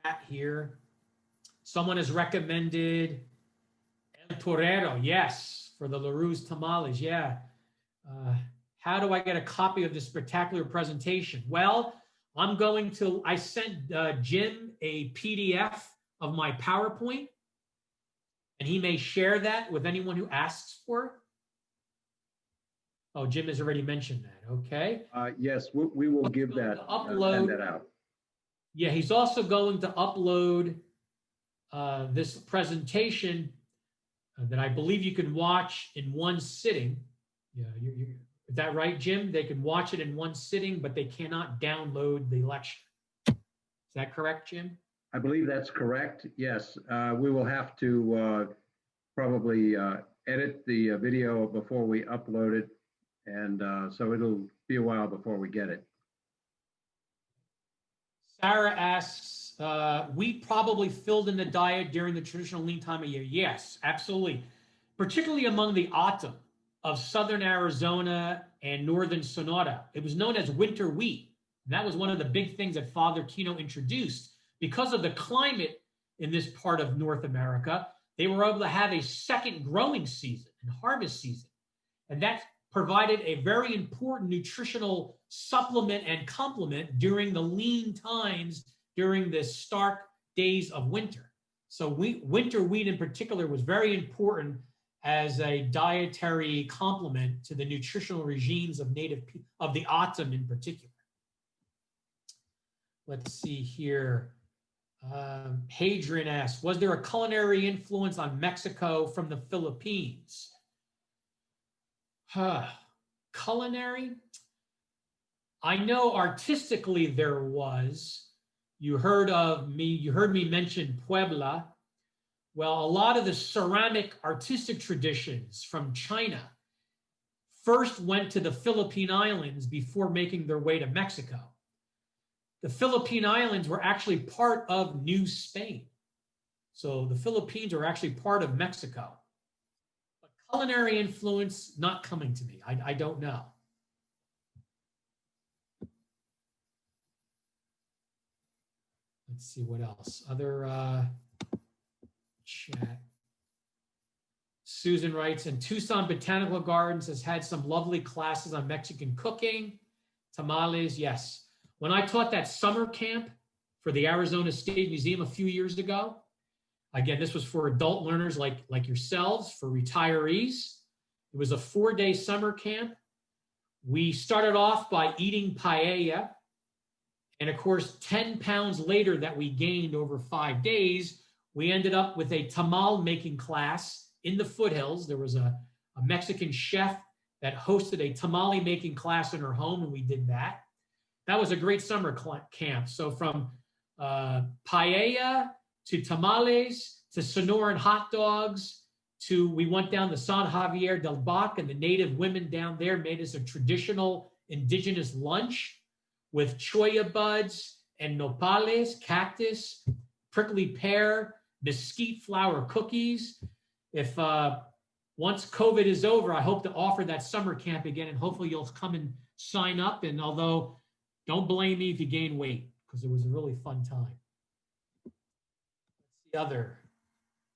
now. Chat here. Someone has recommended El Torero, yes, for the LaRue's tamales, yeah. How do I get a copy of this spectacular presentation? Well, I sent Jim a PDF of my PowerPoint, and he may share that with anyone who asks for it. Oh, Jim has already mentioned that, okay. Yes, we will give that, send that out. Yeah, he's also going to upload this presentation that I believe you can watch in one sitting. Yeah, is that right, Jim? They can watch it in one sitting, but they cannot download the lecture. Is that correct, Jim? I believe that's correct. Yes, we will have to probably edit the video before we upload it, and so it'll be a while before we get it. Sarah asks, wheat probably filled in the diet during the traditional lean time of year. Yes, absolutely. Particularly among the Atum of southern Arizona and northern Sonora. It was known as winter wheat. And that was one of the big things that Father Kino introduced. Because of the climate in this part of North America, they were able to have a second growing season and harvest season. And that provided a very important nutritional supplement and complement during the lean times, during the stark days of winter. So winter wheat in particular was very important as a dietary complement to the nutritional regimes of of the Atum in particular. Let's see here. Hadrian asks, was there a culinary influence on Mexico from the Philippines? Culinary? I know artistically there was. You heard me mention Puebla. Well, a lot of the ceramic artistic traditions from China first went to the Philippine Islands before making their way to Mexico. The Philippine Islands were actually part of New Spain. So the Philippines are actually part of Mexico. But culinary influence, not coming to me. I don't know. let's see what else. Other chat. Susan writes, and Tucson Botanical Gardens has had some lovely classes on Mexican cooking, tamales, yes. When I taught that summer camp for the Arizona State Museum a few years ago, again, this was for adult learners like yourselves, for retirees. It was a 4-day summer camp. We started off by eating paella. And of course, 10 pounds later that we gained over 5 days, we ended up with a tamal making class in the foothills. There was a Mexican chef that hosted a tamale making class in her home, and we did that. That was a great summer camp. So from paella to tamales to Sonoran hot dogs to we went down to San Javier del Bac, and the native women down there made us a traditional indigenous lunch with cholla buds and nopales, cactus, prickly pear, mesquite flour cookies. If once COVID is over, I hope to offer that summer camp again, and hopefully you'll come and sign up. And although, don't blame me if you gain weight, because it was a really fun time.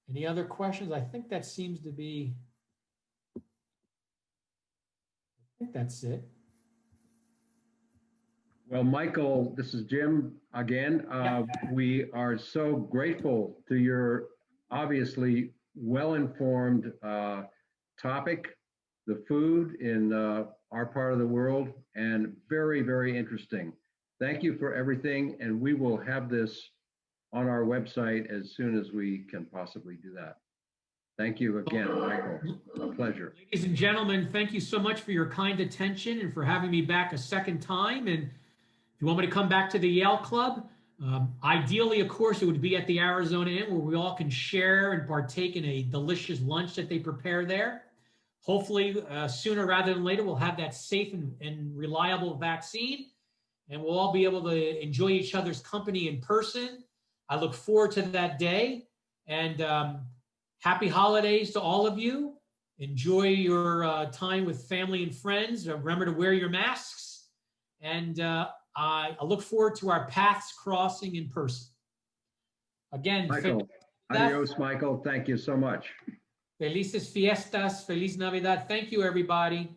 Any other questions? I think that seems to be, I think that's it. Well, Michael, this is Jim again. We are so grateful to your obviously well-informed topic, the food in our part of the world, and very, very interesting. Thank you for everything, and we will have this on our website as soon as we can possibly do that. Thank you again, Michael. A pleasure. Ladies and gentlemen, thank you so much for your kind attention and for having me back a second time. And if you want me to come back to the Yale Club, ideally, of course, it would be at the Arizona Inn, where we all can share and partake in a delicious lunch that they prepare there. Hopefully, sooner rather than later, we'll have that safe and reliable vaccine, and we'll all be able to enjoy each other's company in person. I look forward to that day, and happy holidays to all of you. Enjoy your time with family and friends. Remember to wear your masks, and I look forward to our paths crossing in person. Again, Michael, adios, Michael. Thank you so much. Felices fiestas, Feliz Navidad. Thank you, everybody.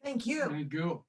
Thank you. Thank you.